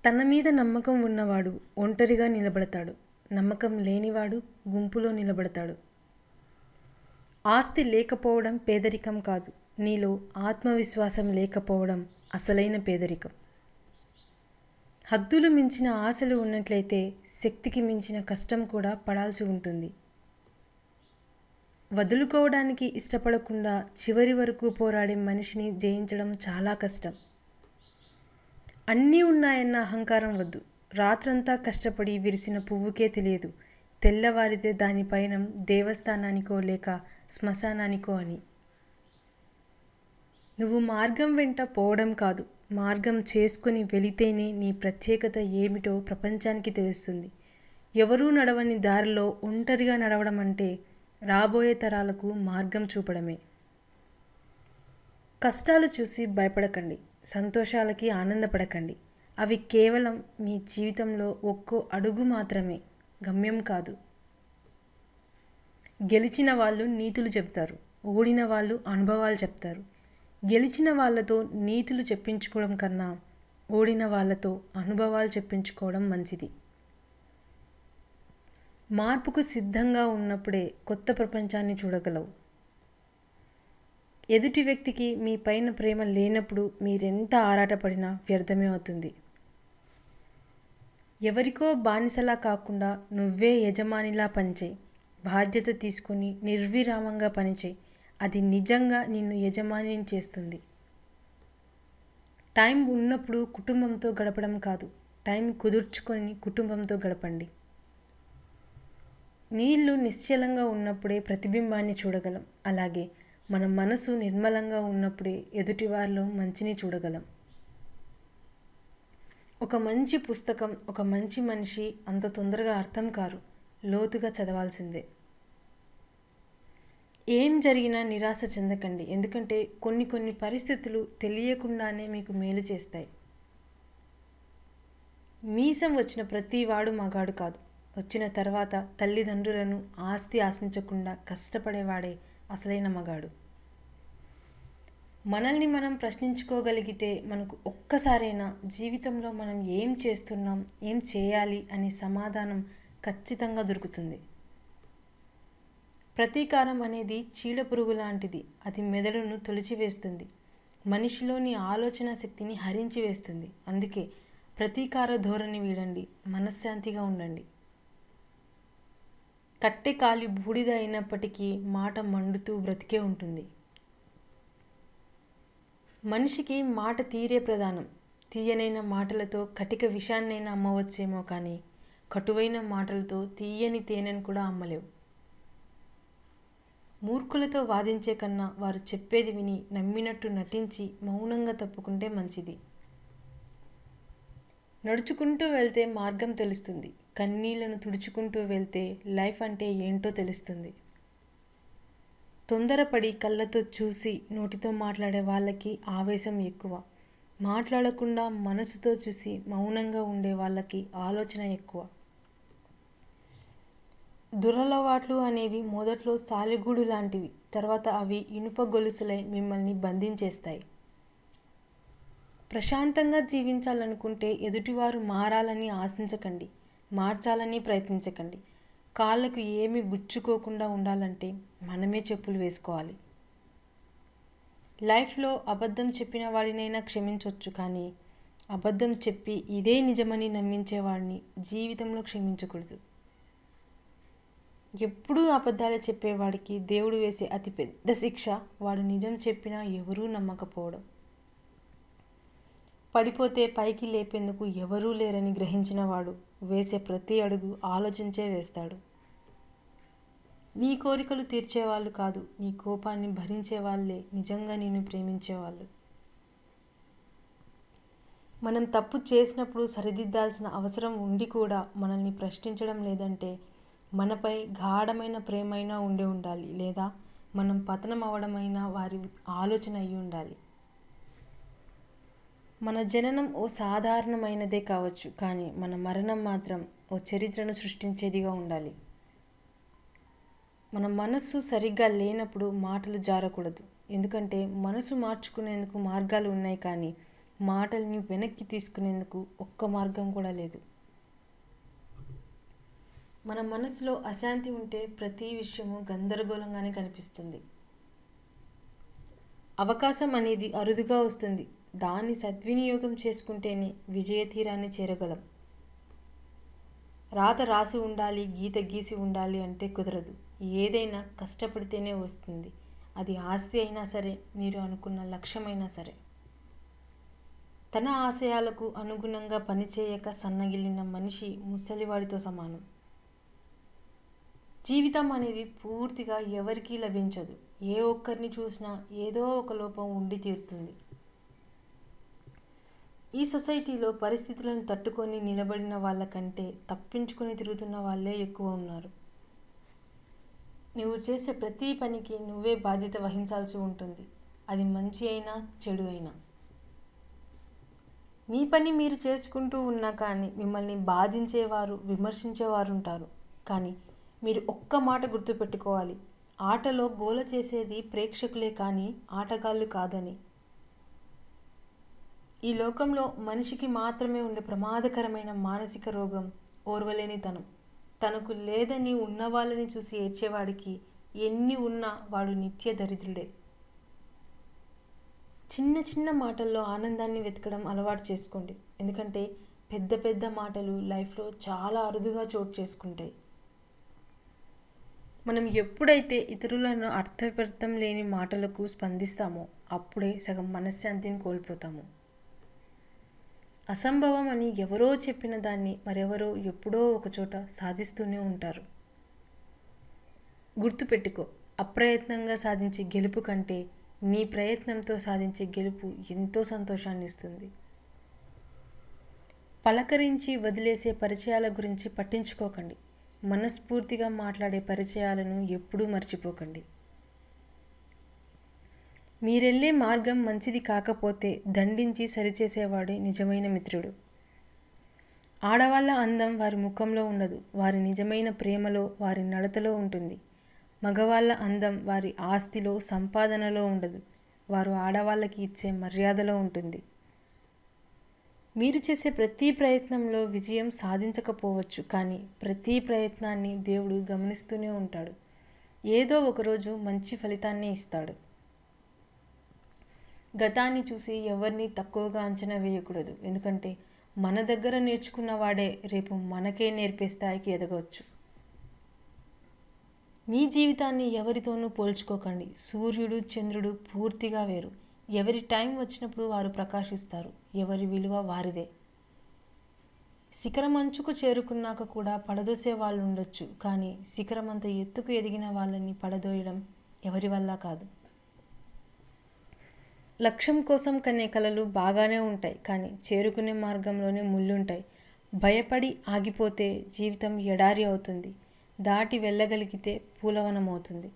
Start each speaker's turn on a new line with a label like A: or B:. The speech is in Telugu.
A: తన మీద నమ్మకం ఉన్నవాడు ఒంటరిగా నిలబడతాడు. నమ్మకం లేనివాడు గుంపులో నిలబడతాడు. ఆస్తి లేకపోవడం పేదరికం కాదు. నీలో ఆత్మవిశ్వాసం లేకపోవడం అసలైన పేదరికం. హద్దులు మించిన ఆశలు ఉన్నట్లయితే శక్తికి మించిన కష్టం కూడా పడాల్సి ఉంటుంది. వదులుకోవడానికి ఇష్టపడకుండా చివరి వరకు పోరాడే మనిషిని జయించడం చాలా కష్టం. అన్నీ ఉన్నాయన్న అహంకారం వద్దు. రాత్రంతా కష్టపడి విరిసిన పువ్వుకే తెలియదు తెల్లవారితే దాని పయనం దేవస్థానానికో లేక శ్మశానానికో అని. నువ్వు మార్గం వెంట పోవడం కాదు, మార్గం చేసుకుని వెళితేనే నీ ప్రత్యేకత ఏమిటో ప్రపంచానికి తెలుస్తుంది. ఎవరూ నడవని దారిలో ఒంటరిగా నడవడం అంటే రాబోయే తరాలకు మార్గం చూపడమే. కష్టాలు చూసి భయపడకండి, సంతోషాలకి ఆనందపడకండి. అవి కేవలం మీ జీవితంలో ఒక్కో అడుగు మాత్రమే, గమ్యం కాదు. గెలిచిన వాళ్ళు నీతులు చెప్తారు, ఓడిన వాళ్ళు అనుభవాలు చెప్తారు. గెలిచిన వాళ్ళతో నీతులు చెప్పించుకోవడం కన్నా ఓడిన వాళ్ళతో అనుభవాలు చెప్పించుకోవడం మంచిది. మార్పుకు సిద్ధంగా ఉన్నప్పుడే కొత్త ప్రపంచాన్ని చూడగలవు. ఎదుటి వ్యక్తికి మీ పైన ప్రేమ లేనప్పుడు మీరెంత ఆరాటపడినా వ్యర్థమే అవుతుంది. ఎవరికో బానిసలా కాకుండా నువ్వే యజమానిలా పనిచేయి. బాధ్యత తీసుకొని నిర్విరామంగా పనిచేయి. అది నిజంగా నిన్ను యజమానిని చేస్తుంది. టైం ఉన్నప్పుడు కుటుంబంతో గడపడం కాదు, టైం కుదుర్చుకొని కుటుంబంతో గడపండి. నీళ్లు నిశ్చలంగా ఉన్నప్పుడే ప్రతిబింబాన్ని చూడగలం. అలాగే మన మనసు నిర్మలంగా ఉన్నప్పుడే ఎదుటివారిలో మంచిని చూడగలం. ఒక మంచి పుస్తకం, ఒక మంచి మనిషి అంత తొందరగా అర్థం కారు, లోతుగా చదవాల్సిందే. ఏం జరిగినా నిరాశ చెందకండి, ఎందుకంటే కొన్ని పరిస్థితులు తెలియకుండానే మీకు మేలు చేస్తాయి. మీసం వచ్చిన ప్రతి వాడు మగాడు కాదు. వచ్చిన తర్వాత తల్లిదండ్రులను ఆస్తి ఆశించకుండా కష్టపడేవాడే అసలైన మగాడు. మనల్ని మనం ప్రశ్నించుకోగలిగితే మనకు ఒక్కసారైనా జీవితంలో మనం ఏం చేస్తున్నాం, ఏం చేయాలి అనే సమాధానం ఖచ్చితంగా దొరుకుతుంది. ప్రతీకారం అనేది చీడపురుగు లాంటిది. అది మెదడును తొలిచివేస్తుంది, మనిషిలోని ఆలోచన శక్తిని హరించి వేస్తుంది. అందుకే ప్రతీకార ధోరణి వీడండి, మనశ్శాంతిగా ఉండండి. కట్టె కాలి బూడిద అయినప్పటికీ మాట మండుతూ బ్రతికే ఉంటుంది. మనిషికి మాట తీరే ప్రధానం. తీయనైన మాటలతో కటిక విషాన్నైనా అమ్మవచ్చేమో కానీ కటువైన మాటలతో తీయని తేనెను కూడా అమ్మలేవు. మూర్ఖులతో వాదించే కన్నా వారు చెప్పేది విని నమ్మినట్టు నటించి మౌనంగా తప్పుకుంటే మంచిది. నడుచుకుంటూ వెళ్తే మార్గం తెలుస్తుంది, కన్నీళ్లను తుడుచుకుంటూ వెళ్తే లైఫ్ అంటే ఏంటో తెలుస్తుంది. తొందరపడి కళ్ళతో చూసి నోటితో మాట్లాడే వాళ్ళకి ఆవేశం ఎక్కువ. మాట్లాడకుండా మనసుతో చూసి మౌనంగా ఉండే వాళ్ళకి ఆలోచన ఎక్కువ. దురలవాట్లు అనేవి మొదట్లో సాలెగూడు లాంటివి, తర్వాత అవి ఇనుప గొలుసులై మిమ్మల్ని బంధించేస్తాయి. ప్రశాంతంగా జీవించాలనుకుంటే ఎదుటివారు మారాలని ఆశించకండి, మార్చాలని ప్రయత్నించకండి. కాళ్ళకు ఏమీ గుచ్చుకోకుండా ఉండాలంటే మనమే చెప్పులు వేసుకోవాలి. లైఫ్లో అబద్ధం చెప్పిన వాడినైనా క్షమించవచ్చు, కానీ అబద్ధం చెప్పి ఇదే నిజమని నమ్మించేవాడిని జీవితంలో క్షమించకూడదు. ఎప్పుడూ అబద్ధాలు చెప్పేవాడికి దేవుడు వేసే అతిపెద్ద శిక్ష వాడు నిజం చెప్పినా ఎవరూ నమ్మకపోవడం. పడిపోతే పైకి లేపేందుకు ఎవరూ లేరని గ్రహించిన వాడు వేసే ప్రతి అడుగు ఆలోచించే వేస్తాడు. నీ కోరికలు తీర్చేవాళ్ళు కాదు, నీ కోపాన్ని భరించే వాళ్ళే నిజంగా నిన్ను ప్రేమించేవాళ్ళు. మనం తప్పు చేసినప్పుడు సరిదిద్దాల్సిన అవసరం ఉండి కూడా మనల్ని ప్రశ్నించడం లేదంటే మనపై గాఢమైన ప్రేమైనా ఉండాలి, లేదా మనం పతనం అవడమైనా వారి ఆలోచన అయి ఉండాలి. మన జననం ఓ సాధారణమైనదే కావచ్చు, కానీ మన మరణం మాత్రం ఓ చరిత్రను సృష్టించేదిగా ఉండాలి. మన మనస్సు సరిగ్గా లేనప్పుడు మాటలు జారకూడదు, ఎందుకంటే మనసు మార్చుకునేందుకు మార్గాలు ఉన్నాయి, కానీ మాటల్ని వెనక్కి తీసుకునేందుకు ఒక్క మార్గం కూడా లేదు. మన మనసులో అశాంతి ఉంటే ప్రతి విషయము గందరగోళంగానే కనిపిస్తుంది. అవకాశం అనేది అరుదుగా వస్తుంది. దాన్ని సద్వినియోగం చేసుకుంటేనే విజయ తీరాన్ని చేరగలం. రాత రాసి ఉండాలి, గీత గీసి ఉండాలి అంటే కుదరదు. ఏదైనా కష్టపడితేనే వస్తుంది. అది ఆస్తి అయినా సరే, మీరు అనుకున్న లక్ష్యమైనా సరే. తన ఆశయాలకు అనుగుణంగా పనిచేయక సన్నగిల్లిన మనిషి ముసలివాడితో సమానం. జీవితం అనేది పూర్తిగా ఎవరికీ లభించదు. ఏ ఒక్కరిని చూసినా ఏదో ఒక లోపం ఉండి తీరుతుంది. ఈ సొసైటీలో పరిస్థితులను తట్టుకొని నిలబడిన వాళ్ళకంటే తప్పించుకొని తిరుగుతున్న వాళ్ళే ఎక్కువ ఉన్నారు. నువ్వు చేసే ప్రతి పనికి నువ్వే బాధ్యత వహించాల్సి ఉంటుంది. అది మంచి అయినా చెడు అయినా. మీ పని మీరు చేసుకుంటూ ఉన్నా కానీ మిమ్మల్ని బాధించేవారు, విమర్శించేవారు ఉంటారు. కానీ మీరు ఒక్క మాట గుర్తుపెట్టుకోవాలి. ఆటలో గోల చేసేది ప్రేక్షకులే కానీ ఆటగాళ్ళు కాదని. ఈ లోకంలో మనిషికి మాత్రమే ఉండే ప్రమాదకరమైన మానసిక రోగం ఓర్వలేనితనం. తనకు లేదని ఉన్నవాళ్ళని చూసి ఏడ్చేవాడికి ఎన్ని ఉన్నా వాడు నిత్య దరిద్రుడే. చిన్న చిన్న మాటల్లో ఆనందాన్ని వెతకడం అలవాటు చేసుకోండి. ఎందుకంటే పెద్ద పెద్ద మాటలు లైఫ్లో చాలా అరుదుగా చోటు చేసుకుంటాయి. మనం ఎప్పుడైతే ఇతరులను అర్థార్థం లేని మాటలకు స్పందిస్తామో అప్పుడే సగం మనశ్శాంతిని కోల్పోతాము. అసంభవం అని ఎవరో చెప్పిన దాన్ని మరెవరో ఎప్పుడో ఒకచోట సాధిస్తూనే ఉంటారు. గుర్తుపెట్టుకో, అప్రయత్నంగా సాధించే గెలుపు కంటే నీ ప్రయత్నంతో సాధించే గెలుపు ఎంతో సంతోషాన్ని ఇస్తుంది. పలకరించి వదిలేసే పరిచయాల గురించి పట్టించుకోకండి. మనస్ఫూర్తిగా మాట్లాడే పరిచయాలను ఎప్పుడూ మర్చిపోకండి. మీరెళ్ళే మార్గం మంచిది కాకపోతే దండించి సరిచేసేవాడే నిజమైన మిత్రుడు. ఆడవాళ్ళ అందం వారి ముఖంలో ఉండదు, వారి నిజమైన ప్రేమలో, వారి నడతలో ఉంటుంది. మగవాళ్ళ అందం వారి ఆస్తిలో, సంపాదనలో ఉండదు, వారు ఆడవాళ్ళకి ఇచ్చే మర్యాదలో ఉంటుంది. మీరు చేసే ప్రతి ప్రయత్నంలో విజయం సాధించకపోవచ్చు, కానీ ప్రతి ప్రయత్నాన్ని దేవుడు గమనిస్తూనే ఉంటాడు. ఏదో ఒకరోజు మంచి ఫలితాన్ని ఇస్తాడు. గతాన్ని చూసి ఎవరిని తక్కువగా అంచనా వేయకూడదు. ఎందుకంటే మన దగ్గర నేర్చుకున్నవాడే రేపు మనకే నేర్పే స్థాయికి ఎదగవచ్చు. మీ జీవితాన్ని ఎవరితోనూ పోల్చుకోకండి. సూర్యుడు, చంద్రుడు పూర్తిగా వేరు. ఎవరి టైం వచ్చినప్పుడు వారు ప్రకాశిస్తారు. ఎవరి విలువ వారిదే. శిఖరం అంచుకు చేరుకున్నాక కూడా పడదోసే వాళ్ళు ఉండొచ్చు, కానీ శిఖరం అంత ఎత్తుకు ఎదిగిన వాళ్ళని పడదోయడం ఎవరి వల్ల కాదు. లక్ష్యం కోసం కనే కలలు బాగానే ఉంటాయి, కానీ చేరుకునే మార్గంలోనే ముళ్ళుంటాయి. భయపడి ఆగిపోతే జీవితం ఎడారి అవుతుంది. దాటి వెళ్ళగలిగితే పూలవనం అవుతుంది.